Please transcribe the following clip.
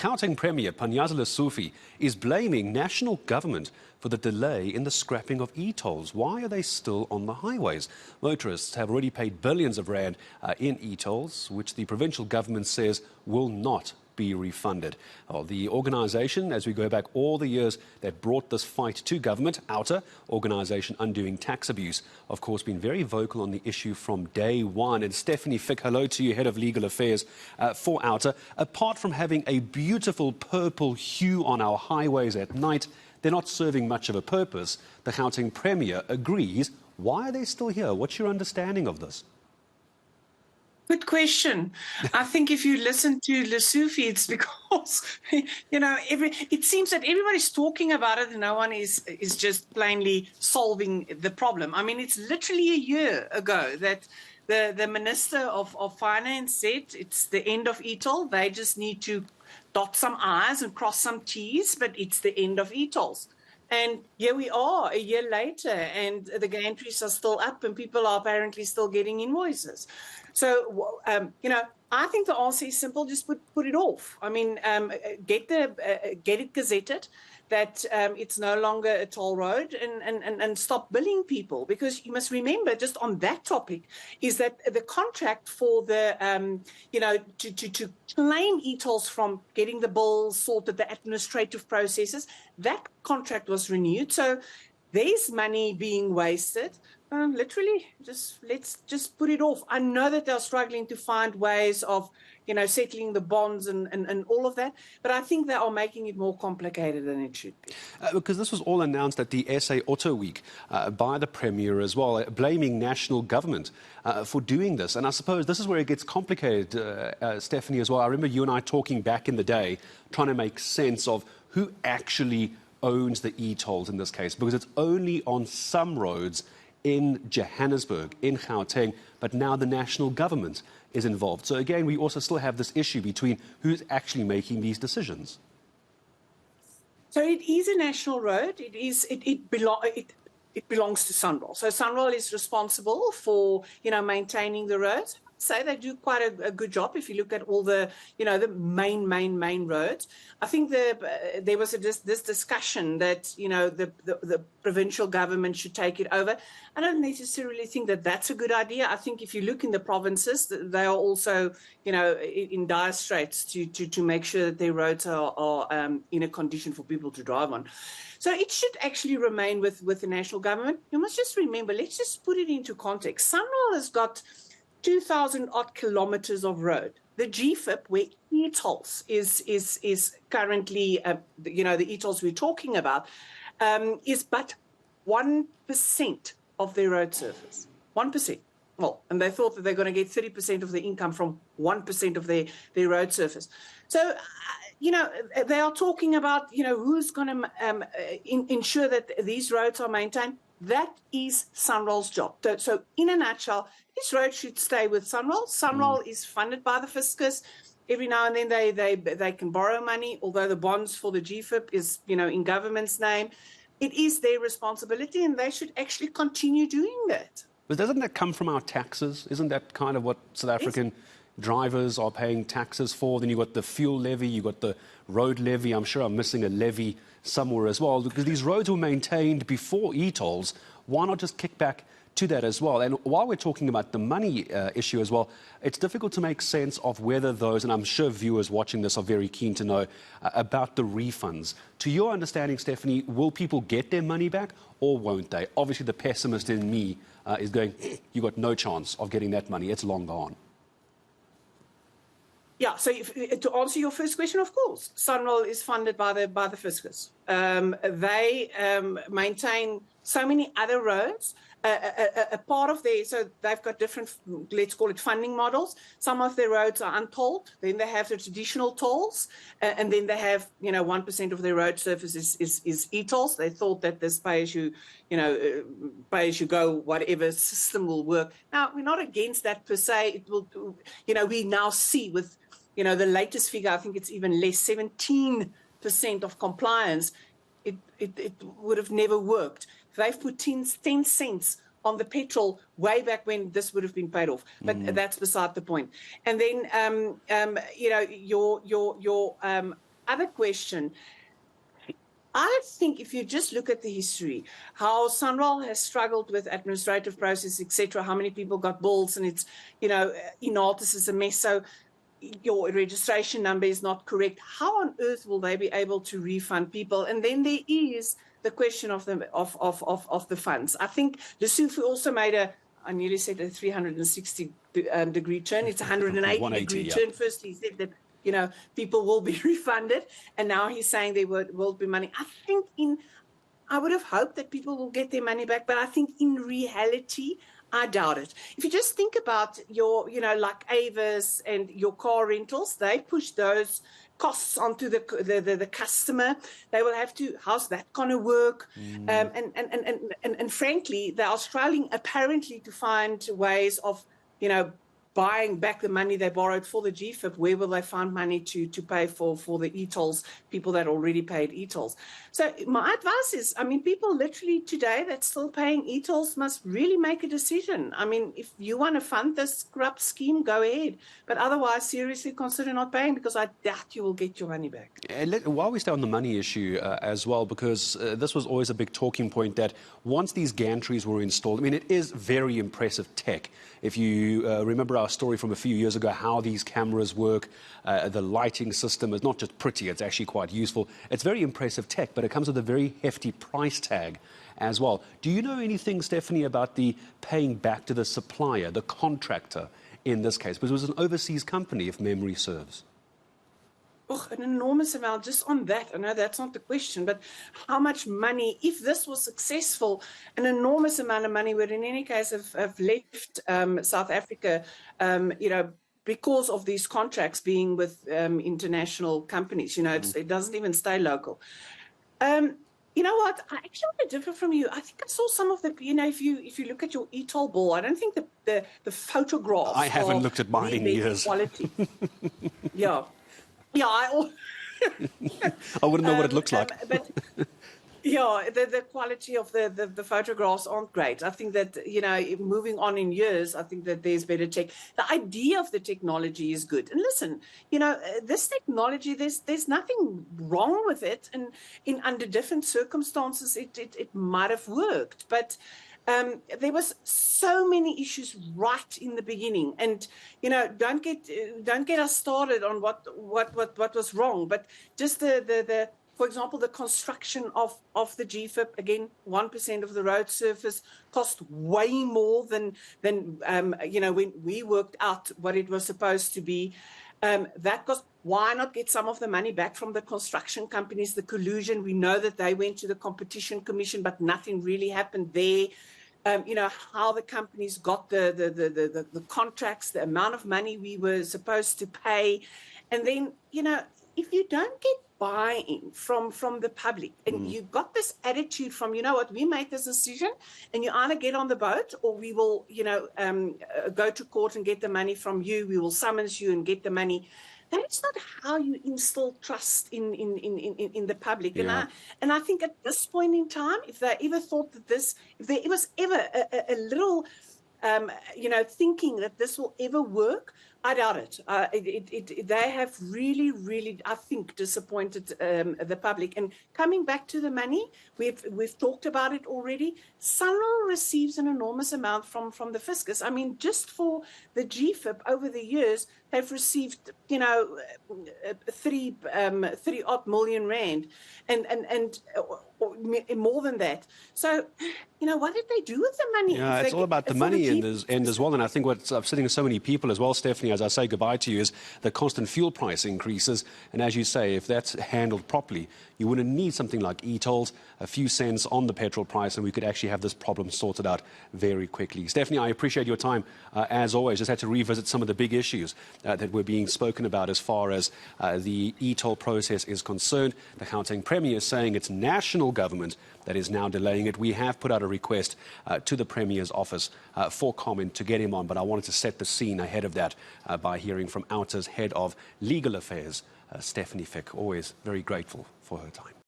Gauteng Premier Panyaza Lesufi is blaming national government for the delay in the scrapping of e-tolls. Why are they still on the highways? Motorists have already paid billions of rand in e-tolls, which the provincial government says will not be refunded. Well, the organisation, as we go back all the years that brought this fight to government, OUTA, Organisation Undoing Tax Abuse, of course, been very vocal on the issue from day one. And Stefanie Fick, hello to you, Head of Legal Affairs for OUTA. Apart from having a beautiful purple hue on our highways at night, they're not serving much of a purpose. The Gauteng Premier agrees. Why are they still here? What's your understanding of this? Good question. I think if you listen to Lesufi, it's because, it seems that everybody's talking about it and no one is just plainly solving the problem. I mean, it's literally a year ago that the Minister of Finance said it's the end of e-toll. They just need to dot some I's and cross some T's, but it's the end of e-tolls. And here we are a year later, and the gantries are still up and people are apparently still getting invoices. So, I think the answer is simple, just put it off. I mean, get it gazetted that it's no longer a toll road and stop billing people. Because you must remember, just on that topic, is that the contract for the, to claim e-tolls from getting the bills sorted, the administrative processes, that contract was renewed. So there's money being wasted. Literally, let's just put it off. I know that they're struggling to find ways of, settling the bonds and all of that, but I think they are making it more complicated than it should be. Because this was all announced at the SA Auto Week by the Premier as well, blaming national government for doing this. And I suppose this is where it gets complicated, Stefanie, as well. I remember you and I talking back in the day, trying to make sense of who actually owns the e-tolls in this case, because it's only on some roads in Johannesburg, in Gauteng, but now the national government is involved. So again, we also still have this issue between who's actually making these decisions. So it is a national road. It belongs to SANRAL. So SANRAL is responsible for, maintaining the roads. Say they do quite a good job if you look at all the, the main roads. I think there was this discussion that, the provincial government should take it over. I don't necessarily think that that's a good idea. I think if you look in the provinces, they are also, in dire straits to make sure that their roads are in a condition for people to drive on. So it should actually remain with the national government. You must just remember, let's just put it into context. SANRAL has got 2,000 odd kilometers of road. The GFIP, where e-tolls is currently, the e-tolls we're talking about, is but 1% of their road surface. 1%. Well, and they thought that they're going to get 30% of the income from 1% of their road surface. So, they are talking about, who's going to ensure that these roads are maintained. That is SANRAL's job. So in a nutshell, this road should stay with SANRAL. SANRAL is funded by the fiscus. Every now and then they can borrow money, although the bonds for the GFIP is, in government's name. It is their responsibility, and they should actually continue doing that. But doesn't that come from our taxes? Isn't that kind of what South African drivers are paying taxes for? Then you've got the fuel levy, you've got the road levy. I'm sure I'm missing a levy somewhere as well, because these roads were maintained before e-tolls. Why not just kick back to that as well? And while we're talking about the money issue as well, it's difficult to make sense of whether those, and I'm sure viewers watching this are very keen to know about the refunds. To your understanding, Stefanie, will people get their money back or won't they? Obviously, the pessimist in me is going, you got no chance of getting that money. It's long gone. Yeah, so to answer your first question, of course, SANRAL is funded by the fiscus. They maintain so many other roads. A part of so they've got different, let's call it funding models. Some of their roads are untolled. Then they have the traditional tolls, and then they have 1% of their road surface is e-tolls. They thought that this pay as you go, whatever system will work. Now we're not against that per se. It will, we now see with the latest figure, I think it's even less, 17% of compliance. It would have never worked. They've put 10 cents on the petrol way back when this would have been paid off. But that's beside the point. And then, your other question, I think if you just look at the history, how Sunroll has struggled with administrative process, etc., how many people got bills, and it's, eNaltis is a mess, so your registration number is not correct. How on earth will they be able to refund people? And then there is the question of the funds. I think Lesufi also made I nearly said a 360 degree turn. It's a 180 degree turn. First, he said that people will be refunded, and now he's saying there will be money. I would have hoped that people will get their money back, but I think in reality, I doubt it. If you just think about your, like Avis and your car rentals, they push those costs onto the customer. They will have to, how's that going to work? And frankly, they are struggling apparently to find ways of, buying back the money they borrowed for the GFIP. Where will they find money to pay for the e-tolls, people that already paid e-tolls? So my advice is, people literally today that's still paying e-tolls must really make a decision. If you want to fund this corrupt scheme, go ahead. But otherwise, seriously consider not paying, because I doubt you will get your money back. While we stay on the money issue as well, because this was always a big talking point, that once these gantries were installed, it is very impressive tech. If you remember our story from a few years ago, how these cameras work, the lighting system is not just pretty, it's actually quite useful. It's very impressive tech, but it comes with a very hefty price tag as well. Do you know anything, Stefanie, about the paying back to the supplier, the contractor in this case? Because it was an overseas company, if memory serves. Oh, an enormous amount just on that. I know that's not the question, but how much money, if this was successful, an enormous amount of money would in any case have left South Africa, because of these contracts being with international companies. It doesn't even stay local. You know what? I actually want to differ from you. I think I saw some of the, if you look at your e-toll bill, I don't think the photographs. I haven't looked at mine in years. Quality. Yeah. Yeah, I wouldn't know what it looks like. But yeah, the quality of the photographs aren't great. I think that, moving on in years, I think that there's better tech. The idea of the technology is good. And listen, this technology, there's nothing wrong with it. And under different circumstances, it might have worked. But there was so many issues right in the beginning, and don't get us started on what was wrong, but just the for example, the construction of the GFIP, again, 1% of the road surface cost way more than when we worked out what it was supposed to be. That cost. Why not get some of the money back from the construction companies? The collusion, we know that they went to the Competition Commission, but nothing really happened there. How the companies got the contracts, the amount of money we were supposed to pay. And then, if you don't get buy-in from the public, and you've got this attitude from, we made this decision, and you either get on the boat, or we will, go to court and get the money from you. We will summons you and get the money. That's not how you instill trust in the public. Yeah. And I think at this point in time, if they ever thought that if there was ever a little, thinking that this will ever work, I doubt it. They have really, really, I think, disappointed the public. And coming back to the money, we've talked about it already. Sunroll receives an enormous amount from the fiscus. Just for the GFIP over the years, they've received, 3 odd million rand, and or more than that. So, what did they do with the money? Yeah, it's all about the money end as well. And I think what's upsetting so many people as well, Stefanie, as I say goodbye to you, is the constant fuel price increases. And as you say, if that's handled properly, you wouldn't need something like e-tolls, a few cents on the petrol price, and we could actually have this problem sorted out very quickly. Stefanie, I appreciate your time. As always, just had to revisit some of the big issues that were being spoken about as far as the e-toll process is concerned. The Gauteng Premier is saying it's national government that is now delaying it. We have put out a request to the Premier's office for comment to get him on, but I wanted to set the scene ahead of that by hearing from Outer's Head of Legal Affairs, Stefanie Fick. Always very grateful for her time.